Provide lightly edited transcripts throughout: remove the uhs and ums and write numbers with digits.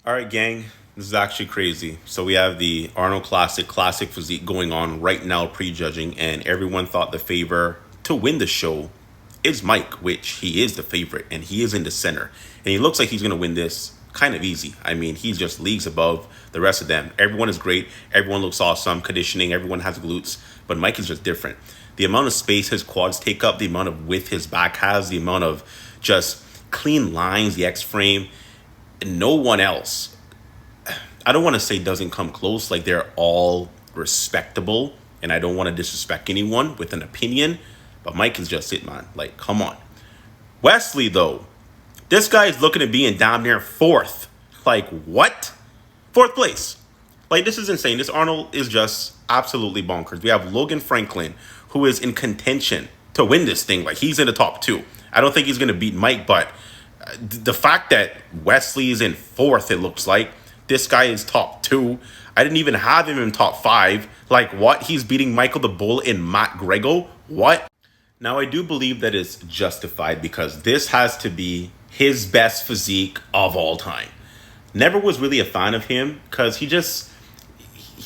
All right, gang. This is actually crazy. So we have the Arnold Classic, Classic Physique going on right now, prejudging, and everyone thought the favor to win the show is Mike, which he is the favorite, and he is in the center, and he looks like he's gonna win this kind of easy. I mean, he's just leagues above the rest of them. Everyone is great. Everyone looks awesome. Conditioning. Everyone has glutes, but Mike is just different. The amount of space his quads take up, the amount of width his back has, the amount of just clean lines, the X frame. No one else, I don't want to say doesn't come close. Like, they're all respectable, and I don't want to disrespect anyone with an opinion, but Mike is just it, man. Like, come on. Wesley, though, this guy is looking at being down near fourth. Like, what? Fourth place. Like, this is insane. This Arnold is just absolutely bonkers. We have Logan Franklin, who is in contention to win this thing. Like, he's in the top two. I don't think he's going to beat Mike, but the fact that Wesley is in fourth, it looks like. This guy is top two. I didn't even have him in top five. Like, what? He's beating Michael the Bull and Matt Grego? What? Now, I do believe that it's justified because this has to be his best physique of all time. Never was really a fan of him because he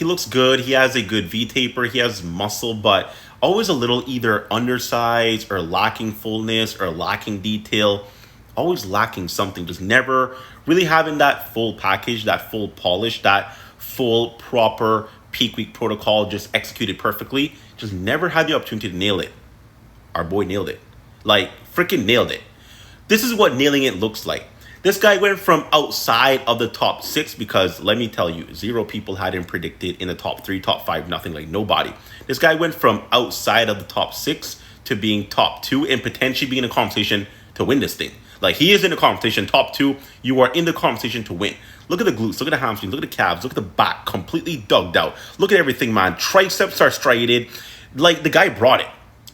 looks good. He has a good V-taper. He has muscle, but always a little either undersized or lacking fullness or lacking detail. Always lacking something. Just never really having that full package, that full polish, that full proper peak week protocol just executed perfectly. Just never had the opportunity to nail it. Our boy nailed it. Like, freaking nailed it. This is what nailing it looks like. This guy went from outside of the top six because, let me tell you, zero people had him predicted in the top three, top five, nothing, like nobody. This guy went from outside of the top six to being top two and potentially being in a conversation to win this thing. Like, he is in the conversation, top two. You are in the conversation to win. Look at the glutes, look at the hamstrings, look at the calves, look at the back, completely dug out. Look at everything, man. Triceps are striated. Like, the guy brought it.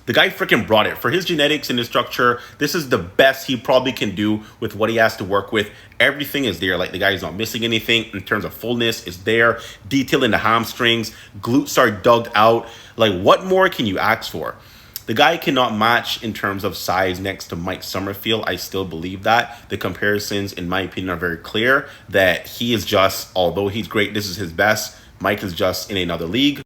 The guy freaking brought it. For his genetics and his structure, this is the best he probably can do with what he has to work with. Everything is there. Like, the guy is not missing anything in terms of fullness is there. Detail in the hamstrings. Glutes are dug out. Like, what more can you ask for? The guy cannot match in terms of size next to Mike Sommerfeld. I still believe that. The comparisons, in my opinion, are very clear that he is just, although he's great, this is his best. Mike is just in another league.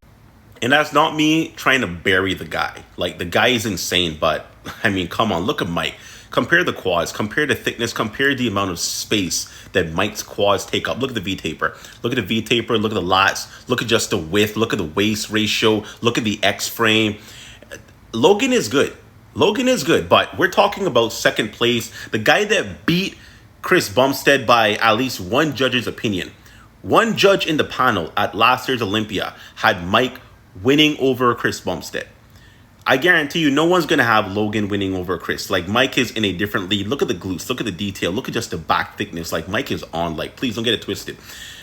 And that's not me trying to bury the guy. Like, the guy is insane, but, I mean, come on, look at Mike. Compare the quads, compare the thickness, compare the amount of space that Mike's quads take up. Look at the V-taper. Look at the V-taper, look at the lats, look at just the width, look at the waist ratio, look at the X-frame. Logan is good. Logan is good, but we're talking about second place. The guy that beat Chris Bumstead by at least one judge's opinion. One judge in the panel at last year's Olympia had Mike winning over Chris Bumstead. I guarantee you no one's going to have Logan winning over Chris. Like, Mike is in a different league. Look at the glutes. Look at the detail. Look at just the back thickness. Like, Mike is on. Like, please don't get it twisted.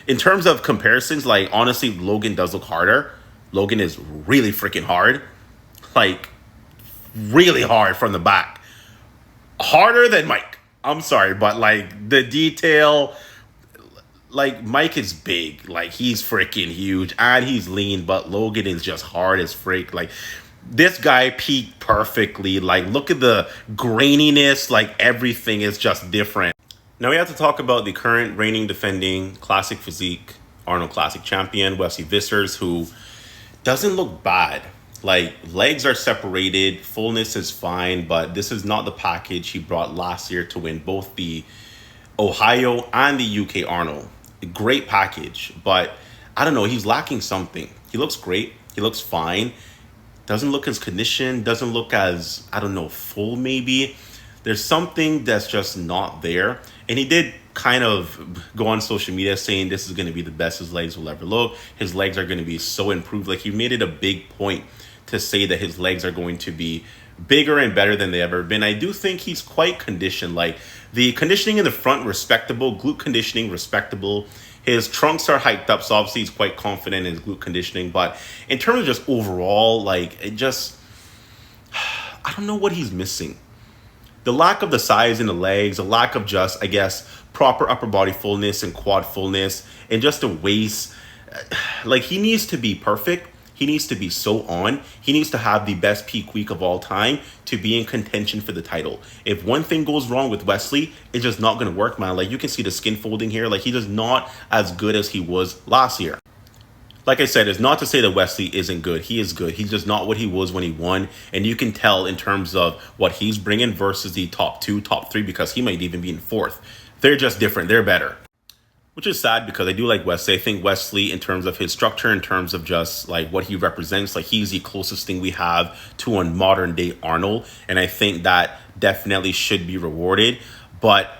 In terms of comparisons, like, honestly, Logan does look harder. Logan is really freaking hard. Like, really hard from the back. Harder than Mike. I'm sorry, but, like, the detail... Like, Mike is big. Like, he's freaking huge. And he's lean, but Logan is just hard as freak. Like, this guy peaked perfectly. Like, look at the graininess. Like, everything is just different. Now, we have to talk about the current reigning defending Classic Physique Arnold Classic champion, Wesley Vissers, who doesn't look bad. Like, legs are separated. Fullness is fine, but this is not the package he brought last year to win both the Ohio and the UK Arnold. Great package, but I don't know, he's lacking something. He looks great, he looks fine, doesn't look as conditioned, doesn't look as, I don't know, full maybe. There's something that's just not there. And he did kind of go on social media saying this is going to be the best his legs will ever look. His legs are going to be so improved. Like, he made it a big point to say that his legs are going to be bigger and better than they ever been. I do think he's quite conditioned. Like, the conditioning in the front, respectable. Glute conditioning, respectable. His trunks are hyped up, so obviously he's quite confident in his glute conditioning. But in terms of just overall, like, it just... I don't know what he's missing. The lack of the size in the legs, the lack of just, I guess, proper upper body fullness and quad fullness, and just the waist. Like, he needs to be perfect. He needs to be so on. He needs to have the best peak week of all time to be in contention for the title. If one thing goes wrong with Wesley, it's just not going to work, man. Like, you can see the skin folding here. Like, he's just not as good as he was last year. Like I said, it's not to say that Wesley isn't good. He is good. He's just not what he was when he won. And you can tell in terms of what he's bringing versus the top 2, top 3, because he might even be in 4th. They're just different. They're better. Which is sad because I do like Wesley. I think Wesley, in terms of his structure, in terms of just like what he represents, like he's the closest thing we have to a modern day Arnold. And I think that definitely should be rewarded. But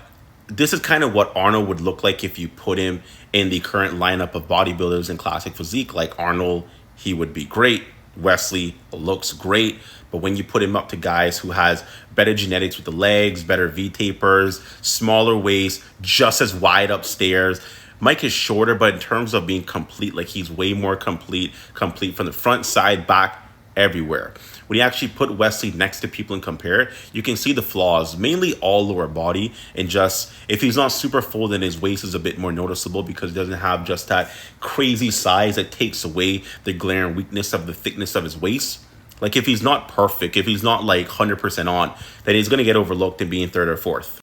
this is kind of what Arnold would look like if you put him in the current lineup of bodybuilders in Classic Physique. Like Arnold, he would be great. Wesley looks great. But when you put him up to guys who has better genetics with the legs, better V-tapers, smaller waist, just as wide upstairs. Mike is shorter, but in terms of being complete, like he's way more complete from the front, side, back, everywhere. When you actually put Wesley next to people and compare, you can see the flaws, mainly all lower body, and just if he's not super full, then his waist is a bit more noticeable because he doesn't have just that crazy size that takes away the glaring weakness of the thickness of his waist. Like if he's not perfect, if he's not like 100% on, then he's going to get overlooked and be in 3rd or 4th.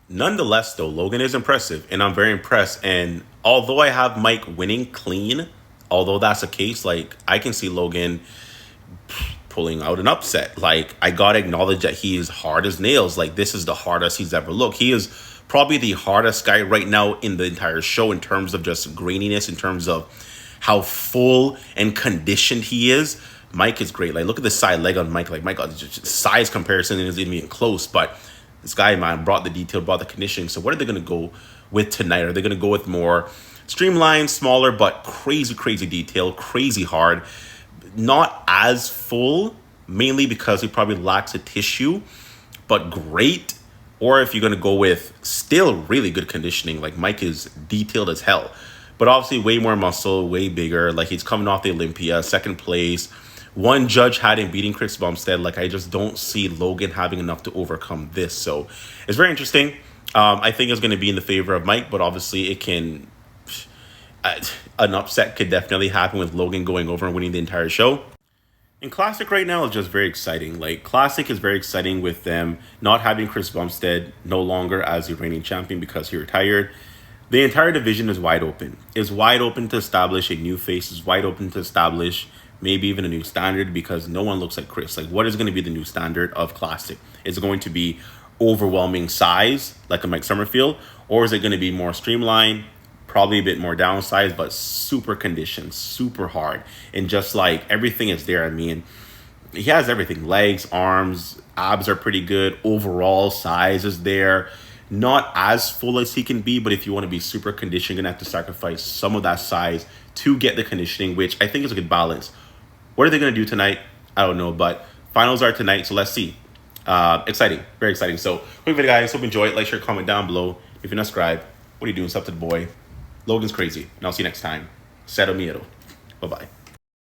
Nonetheless, though, Logan is impressive, and I'm very impressed. And although I have Mike winning clean, although that's the case, like I can see Logan pulling out an upset. Like I gotta acknowledge that he is hard as nails. Like this is the hardest he's ever looked. He is probably the hardest guy right now in the entire show in terms of just graininess, in terms of how full and conditioned he is. Mike is great. Like look at the side leg on Mike. Like Mike, just size comparison isn't even close, but this guy, man, brought the detail, brought the conditioning. So what are they going to go with tonight? Are they going to go with more streamlined, smaller, but crazy detail, crazy hard? Not as full, mainly because he probably lacks a tissue, but great. Or if you're going to go with still really good conditioning, like Mike is detailed as hell. But obviously way more muscle, way bigger. Like he's coming off the Olympia, 2nd place. One judge had him beating Chris Bumstead. Like I just don't see Logan having enough to overcome this. So it's very interesting. I think it's going to be in the favor of Mike, but obviously it can... an upset could definitely happen with Logan going over and winning the entire show. And Classic right now is just very exciting. Like Classic is very exciting with them not having Chris Bumstead no longer as the reigning champion because he retired. The entire division is wide open. It's wide open to establish a new face. It's wide open to establish maybe even a new standard because no one looks like Chris. Like what is going to be the new standard of Classic? Is it going to be overwhelming size like a Mike Sommerfeld, or is it going to be more streamlined? Probably a bit more downsized, but super conditioned, super hard. And just like everything is there. I mean, he has everything. Legs, arms, abs are pretty good. Overall size is there. Not as full as he can be, but if you want to be super conditioned, you're going to have to sacrifice some of that size to get the conditioning, which I think is a good balance. What are they going to do tonight? I don't know, but finals are tonight, so let's see. Exciting, very exciting. So, quick video, guys. Hope you enjoy it. Like, share, comment down below. If you're not subscribed, what are you doing? Sub to the boy. Logan's crazy, and I'll see you next time. Cero miedo. Bye-bye.